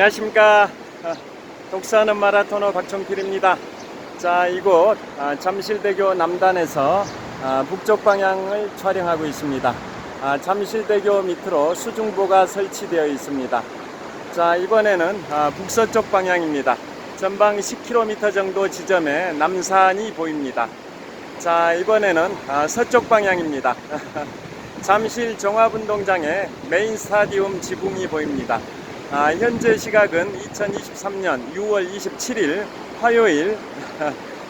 안녕하십니까. 독서하는 마라토너 박종필입니다. 자, 이곳 잠실대교 남단에서 북쪽 방향을 촬영하고 있습니다. 잠실대교 밑으로 수중보가 설치되어 있습니다. 자, 이번에는 북서쪽 방향입니다. 전방 10km 정도 지점에 남산이 보입니다. 자, 이번에는 서쪽 방향입니다. 잠실 종합운동장에 메인 스타디움 지붕이 보입니다. 현재 시각은 2023년 6월 27일 화요일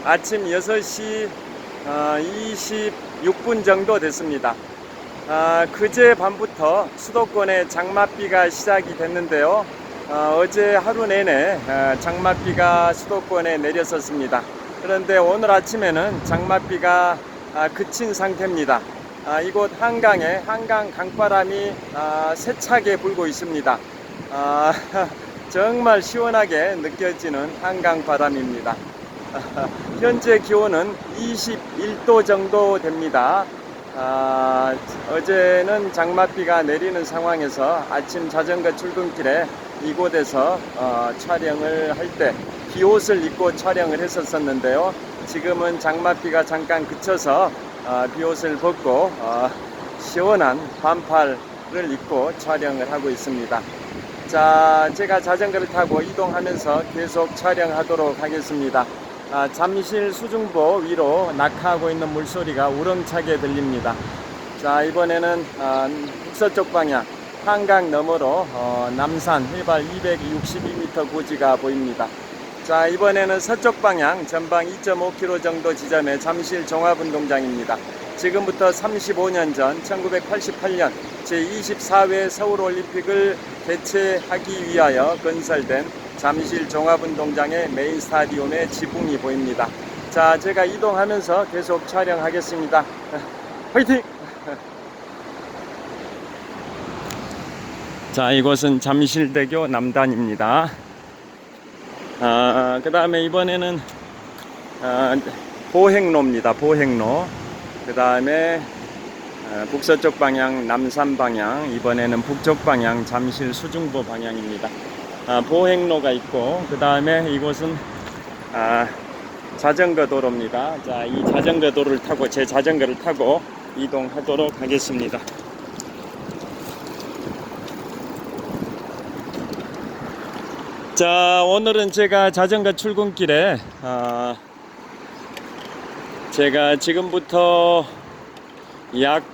아침 6시 26분 정도 됐습니다. 그제 밤부터 수도권에 장맛비가 시작이 됐는데요. 어제 하루 내내 장맛비가 수도권에 내렸었습니다. 그런데 오늘 아침에는 장맛비가 그친 상태입니다. 이곳 한강에 한강 강바람이 세차게 불고 있습니다. 정말 시원하게 느껴지는 한강 바람입니다. 현재 기온은 21도 정도 됩니다. 어제는 장맛비가 내리는 상황에서 아침 자전거 출근길에 이곳에서 촬영을 할 때 비옷을 입고 촬영을 했었는데요. 지금은 장맛비가 잠깐 그쳐서 비옷을 벗고 시원한 반팔을 입고 촬영을 하고 있습니다. 자, 제가 자전거를 타고 이동하면서 계속 촬영하도록 하겠습니다. 잠실 수중보 위로 낙하하고 있는 물소리가 우렁차게 들립니다. 자, 이번에는 북서쪽 방향 한강 너머로 남산 해발 262m 고지가 보입니다. 자, 이번에는 서쪽 방향 전방 2.5km 정도 지점의 잠실 종합운동장입니다. 지금부터 35년 전 1988년 제24회 서울올림픽을 개최하기 위하여 건설된 잠실 종합운동장의 메인 스타디움의 지붕이 보입니다. 자, 제가 이동하면서 계속 촬영하겠습니다. 화이팅! 자, 이곳은 잠실대교 남단입니다. 그 다음에 이번에는 보행로입니다. 보행로. 그 다음에 북서쪽 방향 남산 방향, 이번에는 북쪽 방향 잠실 수중보 방향입니다. 보행로가 있고, 그 다음에 이곳은 자전거 도로입니다. 자, 이 자전거 도로를 타고 제 자전거를 타고 이동하도록 하겠습니다. 자, 오늘은 제가 자전거 출근길에 제가 지금부터 약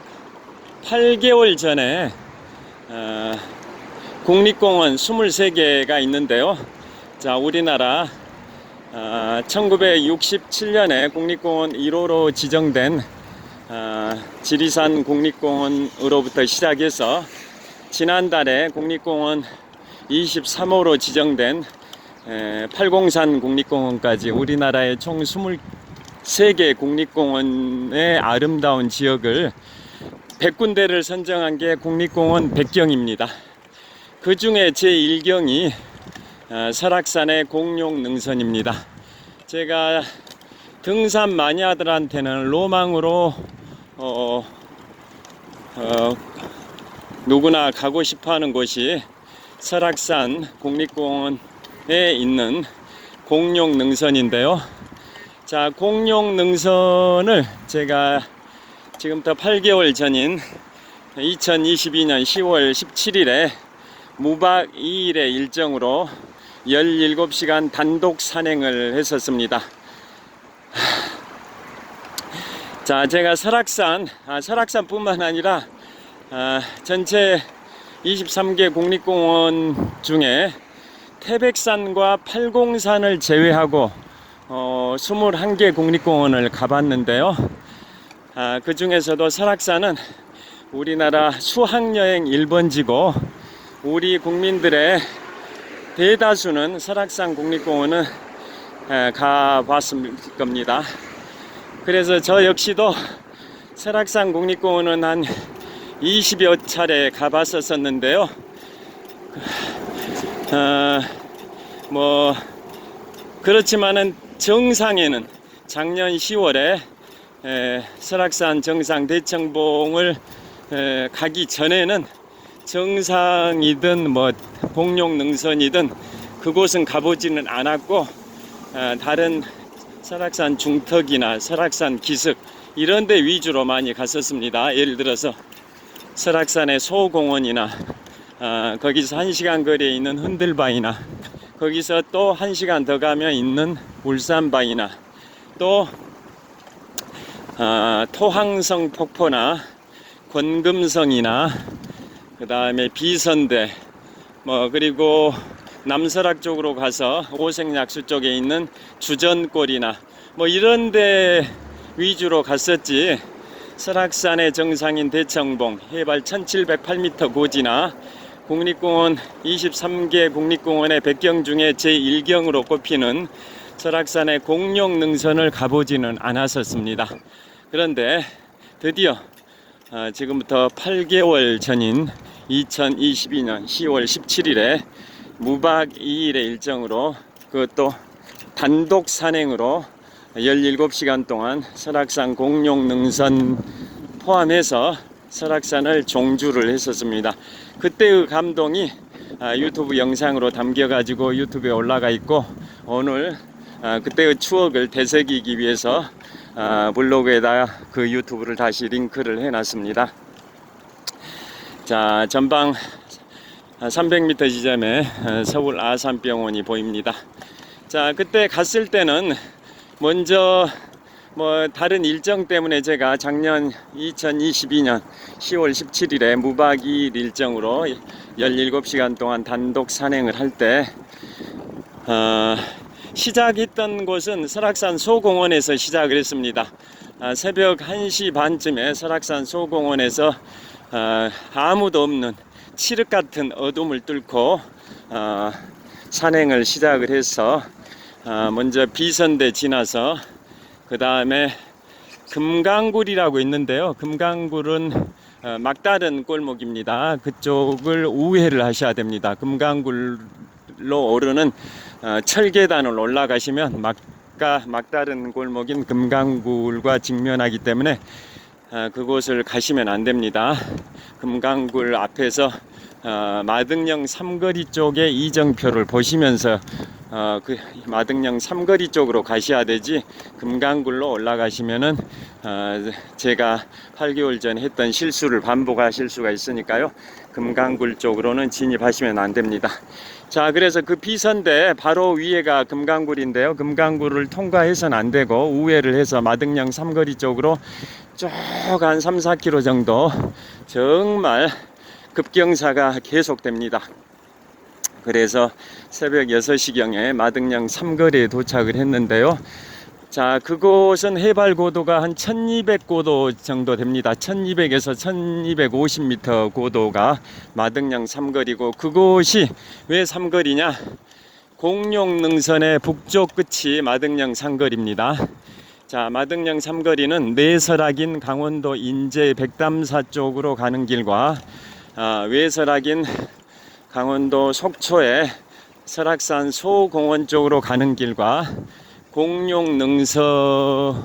8개월 전에 국립공원 23개가 있는데요. 자, 우리나라 1967년에 국립공원 1호로 지정된 지리산 국립공원으로부터 시작해서 지난달에 국립공원 23호로 지정된 팔공산 국립공원까지 우리나라의 총 23개 국립공원의 아름다운 지역을 100군데를 선정한 게 국립공원 100경입니다. 그 중에 제1경이 설악산의 공룡능선입니다. 제가 등산 마니아들한테는 로망으로 누구나 가고 싶어하는 곳이 설악산 국립공원에 있는 공룡능선인데요. 자, 공룡능선을 제가 지금부터 8개월 전인 2022년 10월 17일에 무박 2일의 일정으로 17시간 단독 산행을 했었습니다. 자, 제가 설악산뿐만 아니라 전체 23개 국립공원 중에 태백산과 팔공산을 제외하고 21개 국립공원을 가봤는데요. 그 중에서도 설악산은 우리나라 수학여행 1번지고 우리 국민들의 대다수는 설악산 국립공원은 가봤을 겁니다. 그래서 저 역시도 설악산 국립공원은 한 20여 차례 가봤었는데요. 그렇지만은 정상에는 작년 10월에 설악산 정상 대청봉을 가기 전에는 정상이든 뭐 공룡능선이든 그곳은 가보지는 않았고, 다른 설악산 중턱이나 설악산 기슭 이런 데 위주로 많이 갔었습니다. 예를 들어서 설악산의 소공원이나 거기서 1시간 거리에 있는 흔들바위나, 거기서 또 1시간 더 가면 있는 울산바위나, 또 토항성 폭포나 권금성이나, 그 다음에 비선대, 뭐 그리고 남설악 쪽으로 가서 오색약수 쪽에 있는 주전골이나 뭐 이런데 위주로 갔었지, 설악산의 정상인 대청봉 해발 1708m 고지나 국립공원 23개 국립공원의 백경 중에 제1경으로 꼽히는 설악산의 공룡능선을 가보지는 않았었습니다. 그런데 드디어 지금부터 8개월 전인 2022년 10월 17일에 무박 2일의 일정으로, 그것도 단독 산행으로 17시간 동안 설악산 공룡능선 포함해서 설악산을 종주를 했었습니다. 그때의 감동이 유튜브 영상으로 담겨가지고 유튜브에 올라가 있고, 오늘 그때의 추억을 되새기기 위해서 블로그에다 그 유튜브를 다시 링크를 해놨습니다. 자, 전방 300m 지점에 서울 아산병원이 보입니다. 자, 그때 갔을 때는 먼저 뭐 다른 일정 때문에 제가 작년 2022년 10월 17일에 무박 2일 일정으로 17시간 동안 단독 산행을 할 때 시작했던 곳은 설악산 소공원에서 시작을 했습니다. 새벽 1시 반쯤에 설악산 소공원에서 아무도 없는 칠흑 같은 어둠을 뚫고 산행을 시작을 해서 먼저 비선대 지나서, 그 다음에 금강굴이라고 있는데요. 금강굴은 막다른 골목입니다. 그쪽을 우회를 하셔야 됩니다. 금강굴로 오르는 철계단을 올라가시면 막다른 골목인 금강굴과 직면하기 때문에 그곳을 가시면 안 됩니다. 금강굴 앞에서 마등령 삼거리 쪽에 이정표를 보시면서 그 마등령 삼거리 쪽으로 가셔야 되지, 금강굴로 올라가시면은 제가 8개월 전에 했던 실수를 반복하실 수가 있으니까요. 금강굴 쪽으로는 진입하시면 안 됩니다. 자, 그래서 그 비선대 바로 위에가 금강굴인데요. 금강굴을 통과해서는 안 되고 우회를 해서 마등령 삼거리 쪽으로 쭉 한 3-4km 정도 정말 급경사가 계속됩니다. 그래서 새벽 6시경에 마등령 삼거리에 도착을 했는데요. 자, 그곳은 해발 고도가 한 1200고도 정도 됩니다. 1200에서 1250m 고도가 마등령 삼거리고, 그곳이 왜 삼거리냐? 공룡능선의 북쪽 끝이 마등령 삼거리입니다. 자, 마등령 삼거리는 내설악인 강원도 인제 백담사 쪽으로 가는 길과 외설악인 강원도 속초의 설악산 소공원 쪽으로 가는 길과 공룡능선으로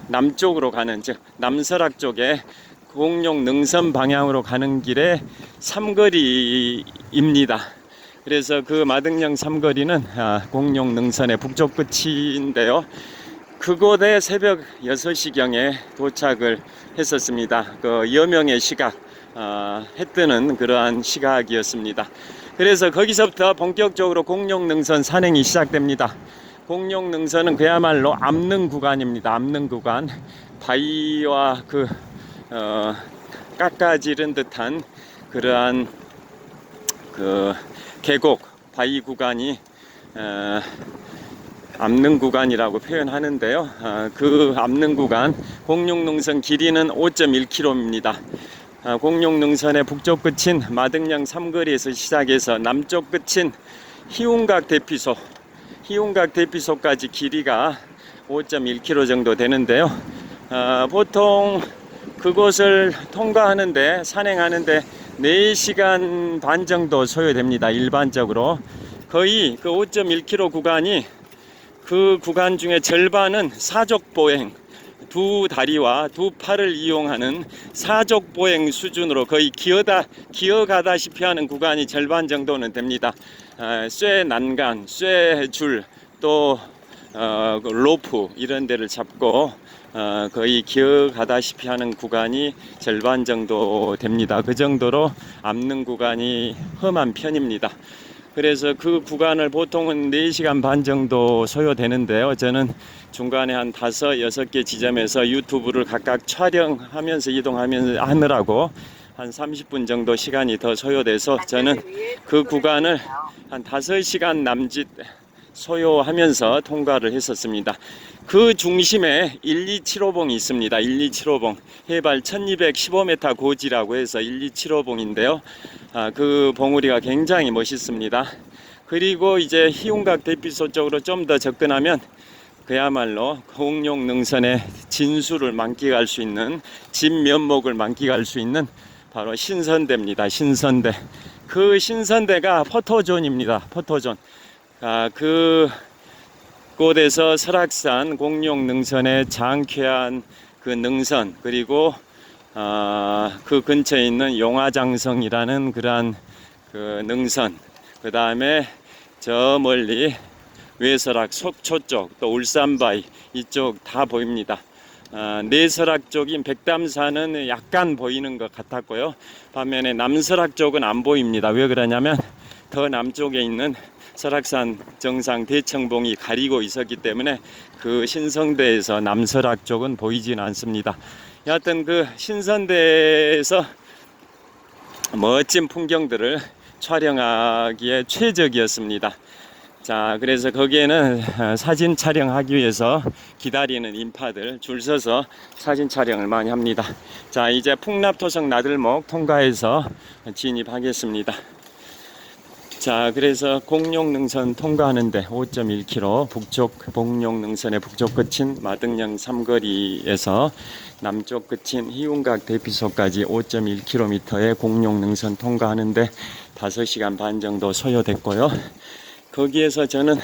남쪽으로 가는, 즉 남설악 쪽에 공룡능선 방향으로 가는 길의 삼거리입니다. 그래서 그 마등령 삼거리는 공룡능선의 북쪽 끝인데요. 그곳에 새벽 6시경에 도착을 했었습니다. 그 여명의 시각, 해 뜨는 그러한 시각이었습니다. 그래서 거기서부터 본격적으로 공룡능선 산행이 시작됩니다. 공룡능선은 그야말로 압능 구간입니다. 압능 구간, 바위와 깎아지른 듯한 그러한 계곡, 바위 구간이 압능 구간이라고 표현하는데요. 그 압능 구간, 공룡능선 길이는 5.1km입니다. 공룡능선의 북쪽 끝인 마등령 삼거리에서 시작해서 남쪽 끝인 희운각 대피소까지 길이가 5.1km 정도 되는데요. 보통 그곳을 통과하는데, 산행하는데 4시간 반 정도 소요됩니다. 일반적으로 거의 그 5.1km 구간이, 그 구간 중에 절반은 사족보행, 두 다리와 두 팔을 이용하는 사족 보행 수준으로 거의 기어가다시피 하는 구간이 절반 정도는 됩니다. 쇠 난간, 쇠줄, 또 그 로프 이런 데를 잡고 거의 기어가다시피 하는 구간이 절반 정도 됩니다. 그 정도로 암릉 구간이 험한 편입니다. 그래서 그 구간을 보통은 4시간 반 정도 소요되는데요. 저는 중간에 한 5, 6개 지점에서 유튜브를 각각 촬영하면서 이동하면서 하느라고 한 30분 정도 시간이 더 소요돼서 저는 그 구간을 한 5시간 남짓 소요하면서 통과를 했었습니다. 그 중심에 1275봉이 있습니다. 1275봉 해발 1215m 고지라고 해서 1275봉인데요. 그 봉우리가 굉장히 멋있습니다. 그리고 이제 희운각 대피소 쪽으로 좀 더 접근하면 그야말로 공룡 능선의 진수를 만끽할 수 있는 진면목을 만끽할 수 있는 바로 신선대입니다. 신선대. 그 신선대가 포토존입니다. 포토존. 그 곳에서 설악산 공룡 능선의 장쾌한 그 능선, 그리고 그 근처에 있는 용화장성이라는 그러한 그 능선, 그 다음에 저 멀리 외설악 속초 쪽, 또 울산바위 이쪽 다 보입니다. 내설악 쪽인 백담산은 약간 보이는 것 같았고요. 반면에 남설악 쪽은 안 보입니다. 왜 그러냐면 더 남쪽에 있는 설악산 정상 대청봉이 가리고 있었기 때문에 그 신성대에서 남설악 쪽은 보이지는 않습니다. 여하튼 그 신선대에서 멋진 풍경들을 촬영하기에 최적이었습니다. 자, 그래서 거기에는 사진 촬영하기 위해서 기다리는 인파들 줄 서서 사진 촬영을 많이 합니다. 자, 이제 풍납토성 나들목 통과해서 진입하겠습니다. 자, 그래서 공룡능선 통과하는데 5.1km, 북쪽 공룡능선의 북쪽 끝인 마등령 삼거리에서 남쪽 끝인 희운각 대피소까지 5.1km의 공룡능선 통과하는데 5시간 반 정도 소요됐고요. 거기에서 저는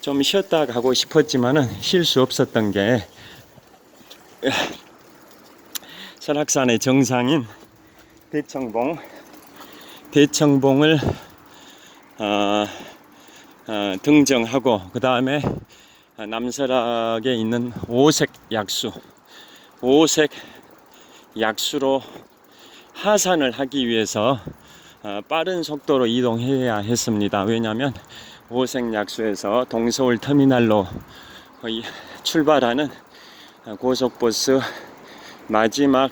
좀 쉬었다 가고 싶었지만은 쉴 수 없었던 게 설악산의 정상인 대청봉을 등정하고 그 다음에 남설악에 있는 오색 약수로 하산을 하기 위해서 빠른 속도로 이동해야 했습니다. 왜냐하면 오색 약수에서 동서울 터미널로 거의 출발하는 고속버스 마지막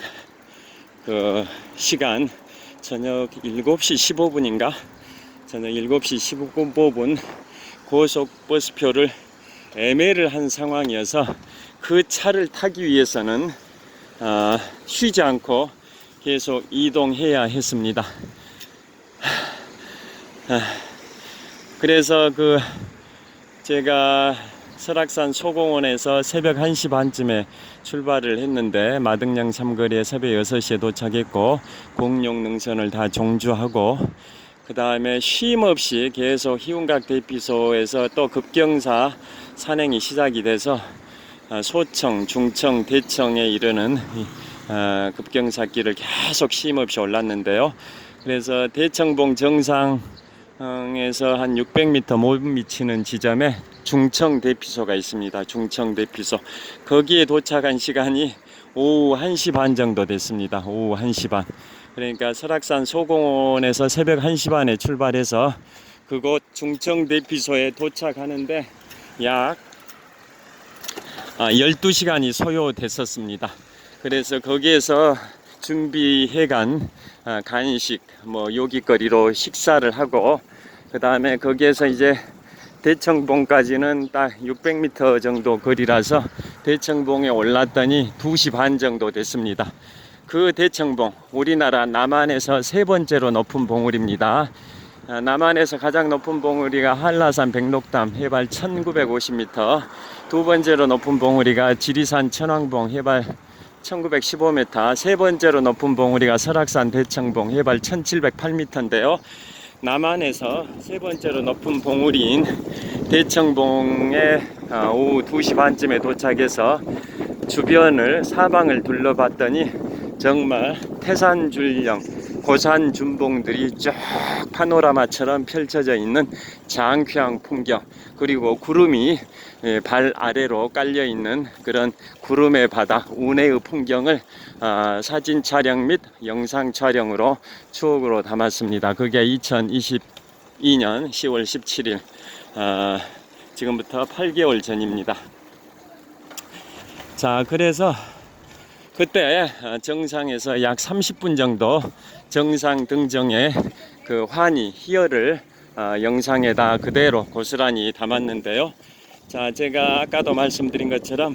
그 시간 저녁 7시 15분인가? 저녁 7시 15분 고속버스표를 애매를 한 상황이어서 그 차를 타기 위해서는 쉬지 않고 계속 이동해야 했습니다. 그래서 제가 설악산 소공원에서 새벽 1시 반쯤에 출발을 했는데 마등령 삼거리에 새벽 6시에 도착했고 공룡능선을 다 종주하고 그 다음에 쉼 없이 계속 희운각 대피소에서 또 급경사 산행이 시작이 돼서 소청, 중청, 대청에 이르는 급경사길을 계속 쉼 없이 올랐는데요. 그래서 대청봉 정상에서 한 600m 못 미치는 지점에 중청 대피소가 있습니다. 중청 대피소. 거기에 도착한 시간이 오후 1시 반 정도 됐습니다. 오후 1시 반. 그러니까 설악산 소공원에서 새벽 1시 반에 출발해서 그곳 중청 대피소에 도착하는데 약 12시간이 소요됐었습니다. 그래서 거기에서 준비해간 간식, 요깃거리로 식사를 하고 그 다음에 거기에서 이제 대청봉까지는 딱 600m 정도 거리라서 대청봉에 올랐더니 2시 반 정도 됐습니다. 그 대청봉, 우리나라 남한에서 3번째로 높은 봉우리입니다. 남한에서 가장 높은 봉우리가 한라산 백록담 해발 1950m, 두 번째로 높은 봉우리가 지리산 천왕봉 해발 1915m, 세 번째로 높은 봉우리가 설악산 대청봉 해발 1708m인데요. 남한에서 세 번째로 높은 봉우리인 대청봉에 오후 2시 반쯤에 도착해서 주변을 사방을 둘러봤더니 정말 태산줄령 고산준봉들이 쫙 파노라마처럼 펼쳐져 있는 장쾌한 풍경, 그리고 구름이 발 아래로 깔려 있는 그런 구름의 바다, 운해의 풍경을 사진 촬영 및 영상 촬영으로 추억으로 담았습니다. 그게 2022년 10월 17일 지금부터 8개월 전입니다. 자, 그래서 그때 정상에서 약 30분 정도 정상 등정의 그 환희, 희열을 영상에다 그대로 고스란히 담았는데요. 자, 제가 아까도 말씀드린 것처럼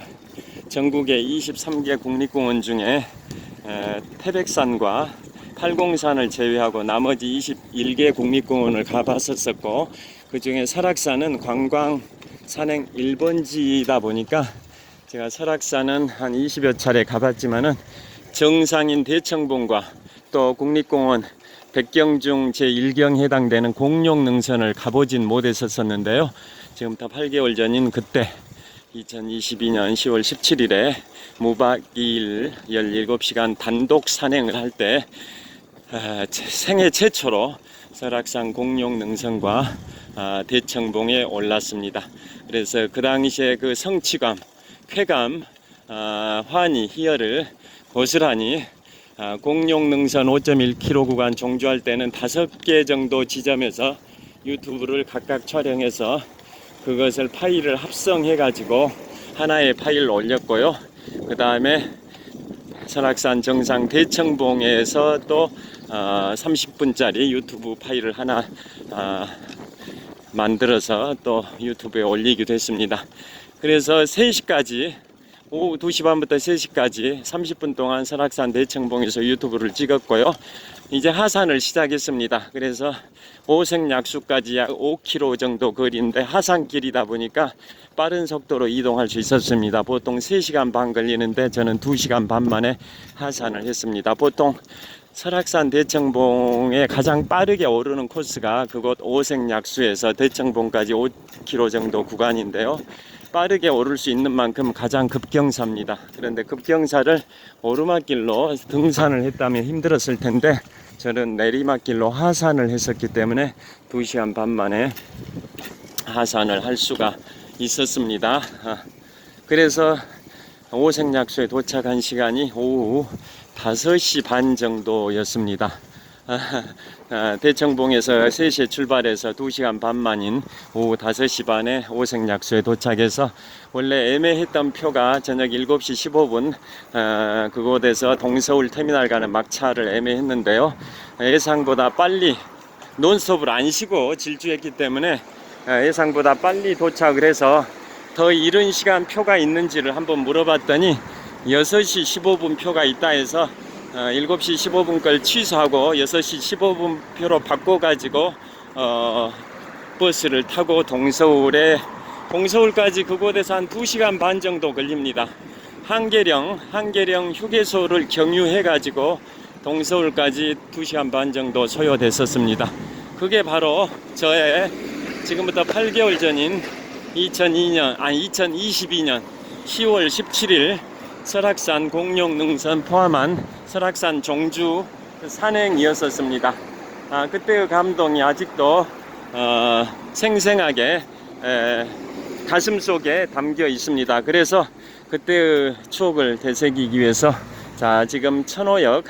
전국의 23개 국립공원 중에 태백산과 팔공산을 제외하고 나머지 21개 국립공원을 가봤었고, 그 중에 설악산은 관광 산행 1번지이다 보니까 제가 설악산은 한 20여 차례 가봤지만은 정상인 대청봉과 또 국립공원 백경중 제1경에 해당되는 공룡능선을 가보진 못했었는데요. 지금부터 8개월 전인 그때 2022년 10월 17일에 무박 2일 17시간 단독 산행을 할 때 생애 최초로 설악산 공룡능선과 대청봉에 올랐습니다. 그래서 그 당시에 그 성취감, 쾌감, 환희, 희열을 고스란히 공룡능선 5.1km 구간 종주할 때는 5개 정도 지점에서 유튜브를 각각 촬영해서 그것을 파일을 합성해 가지고 하나의 파일로 올렸고요. 그 다음에 설악산 정상 대청봉에서 또 30분짜리 유튜브 파일을 하나 만들어서 또 유튜브에 올리기도 했습니다. 그래서 3시까지, 오후 2시 반부터 3시까지 30분 동안 설악산 대청봉에서 유튜브를 찍었고요. 이제 하산을 시작했습니다. 그래서 오색약수까지 약 5km 정도 거리인데 하산길이다 보니까 빠른 속도로 이동할 수 있었습니다. 보통 3시간 반 걸리는데 저는 2시간 반 만에 하산을 했습니다. 보통 설악산 대청봉에 가장 빠르게 오르는 코스가 그곳 오색약수에서 대청봉까지 5km 정도 구간인데요. 빠르게 오를 수 있는 만큼 가장 급경사입니다. 그런데 급경사를 오르막길로 등산을 했다면 힘들었을 텐데 저는 내리막길로 하산을 했었기 때문에 2시간 반 만에 하산을 할 수가 있었습니다. 그래서 오색약수에 도착한 시간이 오후 5시 반 정도였습니다. 대청봉에서 3시에 출발해서 2시간 반 만인 오후 5시 반에 오색약수에 도착해서 원래 애매했던 표가 저녁 7시 15분 그곳에서 동서울 터미널 가는 막차를 애매했는데요. 예상보다 빨리 논스톱을 안 쉬고 질주했기 때문에 예상보다 빨리 도착을 해서 더 이른 시간 표가 있는지를 한번 물어봤더니 6시 15분 표가 있다 해서 7시 15분 걸 취소하고 6시 15분 표로 바꿔가지고 버스를 타고 동서울까지 그곳에서 한 2시간 반 정도 걸립니다. 한계령 휴게소를 경유해가지고 동서울까지 2시간 반 정도 소요됐었습니다. 그게 바로 저의 지금부터 8개월 전인 2022년 10월 17일 설악산 공룡능선 포함한 설악산 종주 산행이었었습니다. 그때의 감동이 아직도 생생하게 가슴속에 담겨 있습니다. 그래서 그때의 추억을 되새기기 위해서 자, 지금 천호역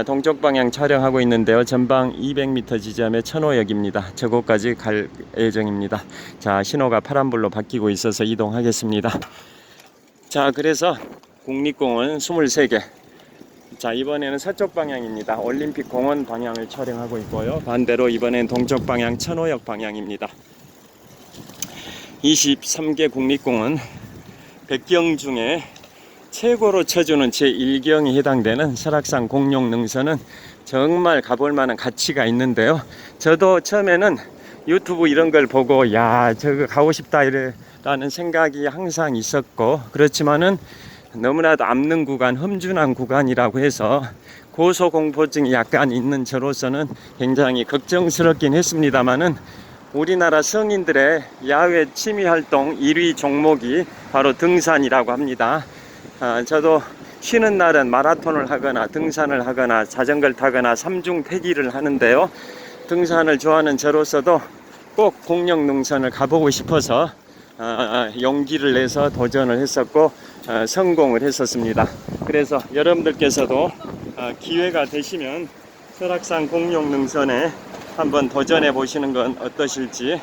동쪽 방향 촬영하고 있는데요. 전방 200m 지점의 천호역입니다. 저곳까지 갈 예정입니다. 자, 신호가 파란불로 바뀌고 있어서 이동하겠습니다. 자, 그래서 국립공원 23개. 자, 이번에는 서쪽 방향입니다. 올림픽 공원 방향을 촬영하고 있고요. 반대로 이번엔 동쪽 방향 천호역 방향입니다. 23개 국립공원 100경 중에 최고로 쳐주는 제1경에 해당되는 설악산 공룡능선은 정말 가볼 만한 가치가 있는데요. 저도 처음에는 유튜브 이런 걸 보고 야, 저거 가고 싶다 라는 생각이 항상 있었고, 그렇지만은 너무나도 암는 구간, 험준한 구간이라고 해서 고소공포증이 약간 있는 저로서는 굉장히 걱정스럽긴 했습니다만은 우리나라 성인들의 야외 취미활동 1위 종목이 바로 등산이라고 합니다. 저도 쉬는 날은 마라톤을 하거나 등산을 하거나 자전거를 타거나 삼중 태기를 하는데요. 등산을 좋아하는 저로서도 꼭 공룡능선을 가보고 싶어서 용기를 내서 도전을 했었고 성공을 했었습니다. 그래서 여러분들께서도 기회가 되시면 설악산 공룡능선에 한번 도전해 보시는 건 어떠실지.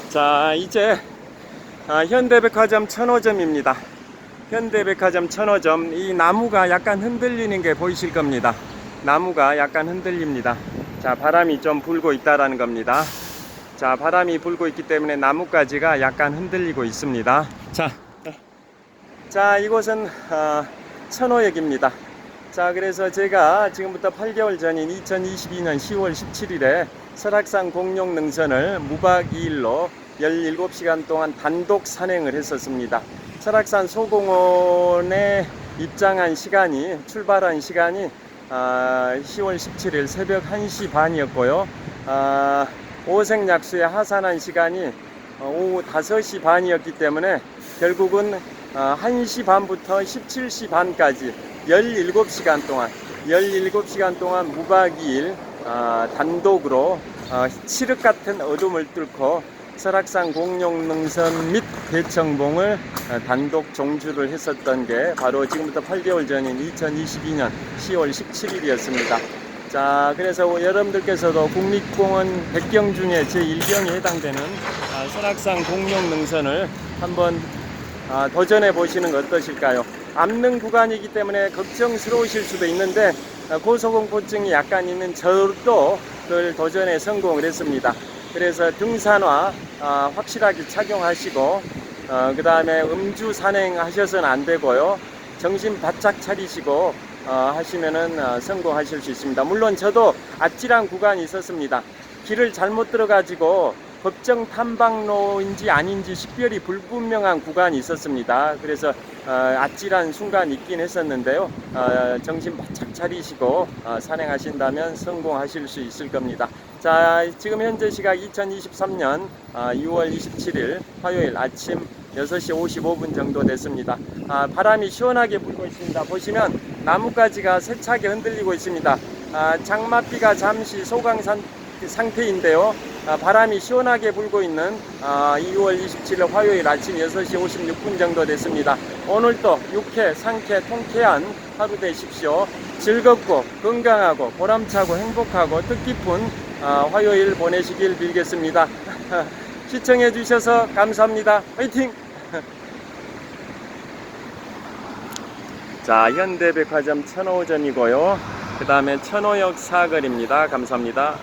자, 이제 현대백화점 천호점입니다. 현대백화점 천호점, 이 나무가 약간 흔들리는 게 보이실 겁니다. 나무가 약간 흔들립니다. 자, 바람이 좀 불고 있다라는 겁니다. 자, 바람이 불고 있기 때문에 나뭇가지가 약간 흔들리고 있습니다. 자, 이곳은 천호역입니다. 자, 그래서 제가 지금부터 8개월 전인 2022년 10월 17일에 설악산 공룡능선을 무박 2일로 17시간 동안 단독 산행을 했었습니다. 설악산 소공원에 입장한 시간이, 출발한 시간이 10월 17일 새벽 1시 반이었고요. 오색약수에 하산한 시간이 오후 5시 반이었기 때문에 결국은 1시 반부터 17시 반까지 17시간 동안 무박 2일 단독으로 칠흑 같은 어둠을 뚫고 설악산 공룡능선 및 대청봉을 단독 종주를 했었던 게 바로 지금부터 8개월 전인 2022년 10월 17일이었습니다. 자, 그래서 여러분들께서도 국립공원 100경 중에 제1경에 해당되는 설악산 공룡능선을 한번 도전해 보시는 것 어떠실까요? 암릉 구간이기 때문에 걱정스러우실 수도 있는데 고소공포증이 약간 있는 저도 그걸 도전에 성공을 했습니다. 그래서 등산화 확실하게 착용하시고 그 다음에 음주 산행하셔서는 안 되고요. 정신 바짝 차리시고 하시면은 성공하실 수 있습니다. 물론 저도 아찔한 구간이 있었습니다. 길을 잘못 들어가지고 법정 탐방로인지 아닌지 식별이 불분명한 구간이 있었습니다. 그래서 아찔한 순간이 있긴 했었는데요. 정신 바짝 차리시고 산행하신다면 성공하실 수 있을 겁니다. 자, 지금 현재 시각 2023년 6월 27일 화요일 아침 6시 55분 정도 됐습니다. 바람이 시원하게 불고 있습니다. 보시면 나뭇가지가 세차게 흔들리고 있습니다. 장맛비가 잠시 소강 상태인데요. 바람이 시원하게 불고 있는 2월 27일 화요일 아침 6시 56분 정도 됐습니다. 오늘도 유쾌, 상쾌, 통쾌한 하루 되십시오. 즐겁고 건강하고 보람차고 행복하고 뜻깊은 화요일 보내시길 빌겠습니다. 시청해 주셔서 감사합니다. 화이팅! 자, 현대백화점 천호점이고요. 그 다음에 천호역 사거리입니다. 감사합니다.